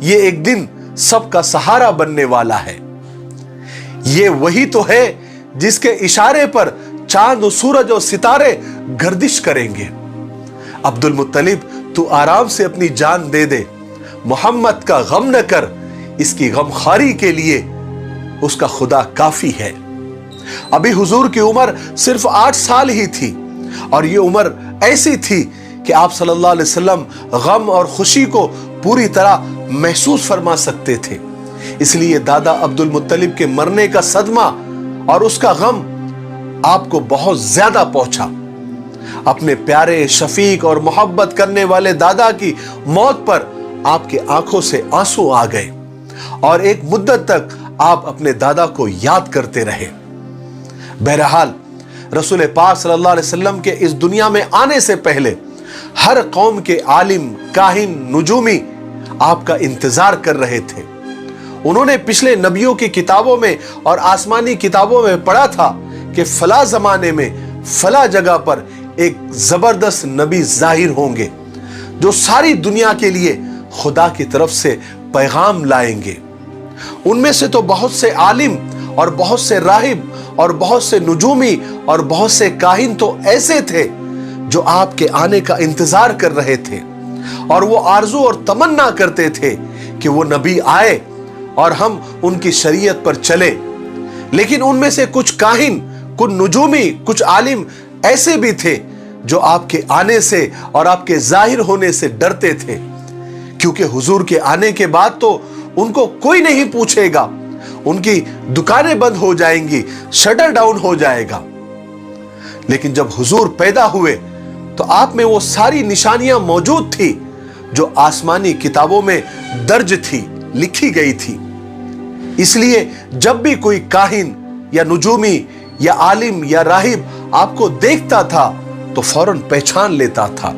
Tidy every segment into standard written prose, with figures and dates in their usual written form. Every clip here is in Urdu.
یہ ایک دن سب کا سہارا بننے والا ہے۔ یہ وہی تو ہے جس کے اشارے پر چاند و سورج اور ستارے گردش کریں گے۔ عبد المطلب تو آرام سے اپنی جان دے دے، محمد کا غم نہ کر، اس کی غم خاری کے لیے اس کا خدا کافی ہے۔ ابھی حضور کی عمر صرف 8 سال ہی تھی، اور یہ عمر ایسی تھی کہ آپ صلی اللہ علیہ وسلم غم اور خوشی کو پوری طرح محسوس فرما سکتے تھے۔ اس لیے دادا عبد المطلب کے مرنے کا صدمہ اور اس کا غم آپ کو بہت زیادہ پہنچا۔ اپنے پیارے، شفیق اور محبت کرنے والے دادا کی موت پر آپ کے آنکھوں سے آنسو آ گئے، اور ایک مدت تک آپ اپنے دادا کو یاد کرتے رہے۔ بہرحال رسول پاک صلی اللہ علیہ وسلم کے اس دنیا میں آنے سے پہلے ہر قوم کے عالم، کاہن، نجومی آپ کا انتظار کر رہے تھے۔ انہوں نے پچھلے نبیوں کی کتابوں میں اور آسمانی کتابوں میں پڑھا تھا کہ فلاں زمانے میں فلاں جگہ پر ایک زبردست نبی ظاہر ہوں گے جو ساری دنیا کے لیے خدا کی طرف سے پیغام لائیں گے۔ ان میں سے تو بہت سے عالم اور بہت سے راہب اور بہت سے نجومی اور بہت سے کاہن تو ایسے تھے جو آپ کے آنے کا انتظار کر رہے تھے، اور وہ آرزو اور تمنا کرتے تھے کہ وہ نبی آئے اور ہم ان کی شریعت پر چلے۔ لیکن ان میں سے کچھ کاہن، کچھ نجومی، کچھ عالم ایسے بھی تھے جو آپ کے آنے سے اور آپ کے ظاہر ہونے سے ڈرتے تھے، کیونکہ حضور کے آنے کے بعد تو ان کو کوئی نہیں پوچھے گا، ان کی دکانیں بند ہو جائیں گی، شٹر ڈاؤن ہو جائے گا۔ لیکن جب حضور پیدا ہوئے تو آپ میں وہ ساری نشانیاں موجود تھی جو آسمانی کتابوں میں درج تھی، لکھی گئی تھی۔ اس لیے جب بھی کوئی کاہن یا نجومی یا عالم یا راہب آپ کو دیکھتا تھا تو فوراً پہچان لیتا تھا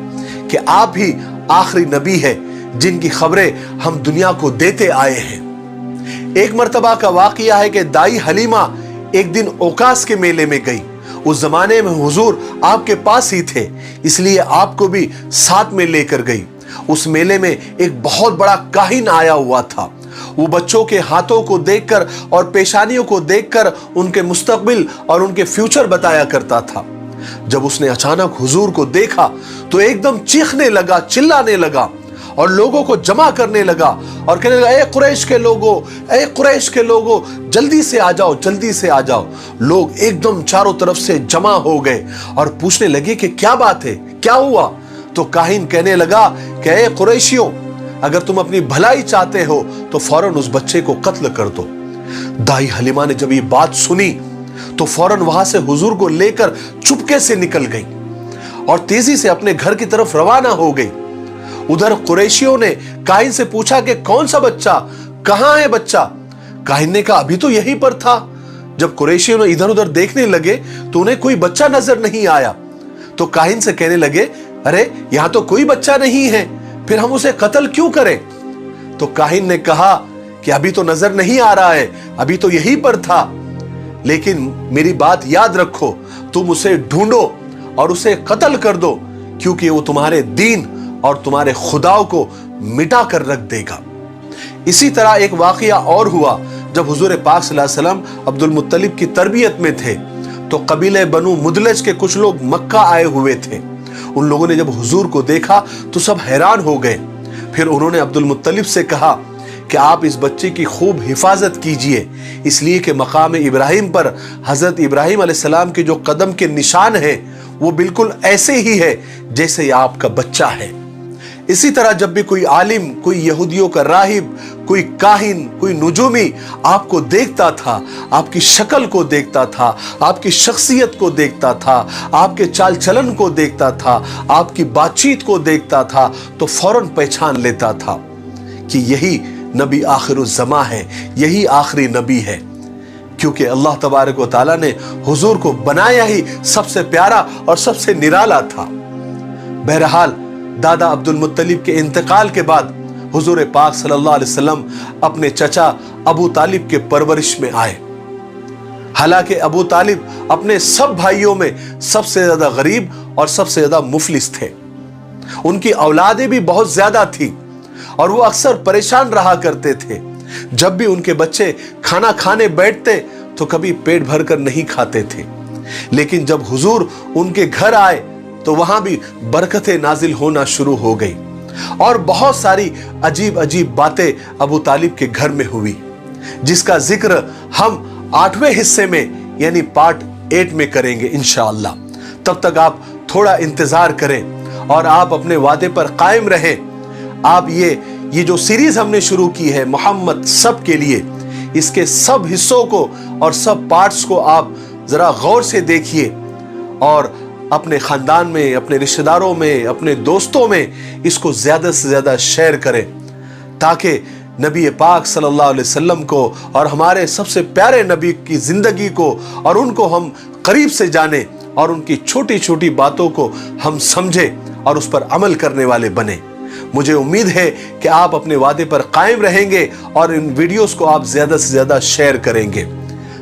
کہ آپ ہی آخری نبی ہے جن کی خبریں ہم دنیا کو دیتے آئے ہیں۔ ایک مرتبہ کا واقعہ ہے کہ دائی حلیمہ ایک دن اوکاس کے میلے میں گئی۔ اس زمانے میں حضور آپ کے پاس ہی تھے، اس لیے آپ کو بھی ساتھ میں لے کر گئی۔ اس میلے میں ایک بہت بڑا کاہن آیا ہوا تھا۔ وہ بچوں کے ہاتھوں کو دیکھ کر اور پیشانیوں کو دیکھ کر ان کے مستقبل اور ان کے فیوچر بتایا کرتا تھا۔ جب اس نے اچانک حضور کو دیکھا تو ایک دم چیخنے لگا، چلانے لگا اور لوگوں کو جمع کرنے لگا اور کہنے لگا، اے قریش کے لوگوں، اے قریش کے لوگوں، جلدی سے آ جاؤ، جلدی سے آ جاؤ۔ لوگ ایک دم چاروں طرف سے جمع ہو گئے اور پوچھنے لگے کہ کیا بات ہے، کیا ہوا؟ تو کاہن کہنے لگا کہ اے قریشیوں، اگر تم اپنی بھلائی چاہتے ہو تو فوراً اس بچے کو قتل کر دو۔ دائی حلیمہ نے جب یہ بات سنی تو فوراً وہاں سے حضور کو لے کر چپکے سے نکل گئی اور تیزی سے اپنے گھر کی طرف روانہ ہو گئی۔ ادھر قریشیوں نے کاہن سے پوچھا کہ کون سا بچہ، کہاں ہے بچہ؟ کاہن نے کہا ابھی تو یہیں پر تھا۔ جب قریشیوں نے ادھر ادھر دیکھنے لگے تو انہیں کوئی بچہ نظر نہیں آیا، تو کاہن سے کہنے لگے، ارے یہاں تو کوئی بچہ نہیں ہے، پھر ہم اسے قتل کیوں کریں؟ تو کاہن نے کہا کہ ابھی تو نظر نہیں آ رہا ہے، ابھی تو یہیں پر تھا، لیکن میری بات یاد رکھو، تم اسے ڈھونڈو اور اسے قتل کر دو، کیونکہ وہ تمہارے دین اور تمہارے خدا کو مٹا کر رکھ دے گا۔ اسی طرح ایک واقعہ اور ہوا جب حضور پاک صلی اللہ علیہ وسلم عبد المطلب کی تربیت میں تھے تو قبیلہ بنو مدلج کے کچھ لوگ مکہ آئے ہوئے تھے۔ ان لوگوں نے جب حضور کو دیکھا تو سب حیران ہو گئے۔ پھر انہوں نے عبد المطلب سے کہا کہ آپ اس بچے کی خوب حفاظت کیجئے، اس لیے کہ مقام ابراہیم پر حضرت ابراہیم علیہ السلام کے جو قدم کے نشان ہیں وہ بالکل ایسے ہی ہے جیسے آپ کا بچہ ہے۔ اسی طرح جب بھی کوئی عالم، کوئی یہودیوں کا راہب، کوئی کاہن، کوئی نجومی آپ کو دیکھتا تھا، آپ کی شکل کو دیکھتا تھا، آپ کی شخصیت کو دیکھتا تھا، آپ کے چال چلن کو دیکھتا تھا، آپ کی بات چیت کو دیکھتا تھا تو فوراً پہچان لیتا تھا کہ یہی نبی آخر الزماں ہے، یہی آخری نبی ہے، کیونکہ اللہ تبارک و تعالیٰ نے حضور کو بنایا ہی سب سے پیارا اور سب سے نرالا تھا۔ بہرحال دادا عبد المطلب کے انتقال کے بعد حضور پاک صلی اللہ علیہ وسلم اپنے چچا ابو طالب کے پرورش میں آئے۔ حالانکہ ابو طالب اپنے سب بھائیوں میں سب سے زیادہ غریب اور سب سے زیادہ مفلس تھے۔ ان کی اولادیں بھی بہت زیادہ تھی اور وہ اکثر پریشان رہا کرتے تھے۔ جب بھی ان کے بچے کھانا کھانے بیٹھتے تو کبھی پیٹ بھر کر نہیں کھاتے تھے، لیکن جب حضور ان کے گھر آئے تو وہاں بھی برکتیں نازل ہونا شروع ہو گئی، اور بہت ساری عجیب عجیب باتیں ابو طالب کے گھر میں ہوئی، جس کا ذکر ہم 8ویں حصے میں یعنی پارٹ 8 میں کریں گے انشاءاللہ۔ تب تک آپ تھوڑا انتظار کریں اور آپ اپنے وعدے پر قائم رہیں۔ آپ یہ جو سیریز ہم نے شروع کی ہے محمد سب کے لیے، اس کے سب حصوں کو اور سب پارٹس کو آپ ذرا غور سے دیکھیے، اور اپنے خاندان میں، اپنے رشتہ داروں میں، اپنے دوستوں میں اس کو زیادہ سے زیادہ شیئر کریں، تاکہ نبی پاک صلی اللہ علیہ وسلم کو اور ہمارے سب سے پیارے نبی کی زندگی کو اور ان کو ہم قریب سے جانیں، اور ان کی چھوٹی چھوٹی باتوں کو ہم سمجھیں اور اس پر عمل کرنے والے بنیں۔ مجھے امید ہے کہ آپ اپنے وعدے پر قائم رہیں گے اور ان ویڈیوز کو آپ زیادہ سے زیادہ شیئر کریں گے۔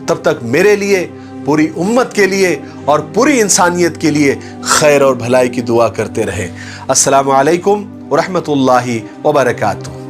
تب تک میرے لیے، پوری امت کے لیے اور پوری انسانیت کے لیے خیر اور بھلائی کی دعا کرتے رہیں۔ السلام علیکم ورحمۃ اللہ وبرکاتہ۔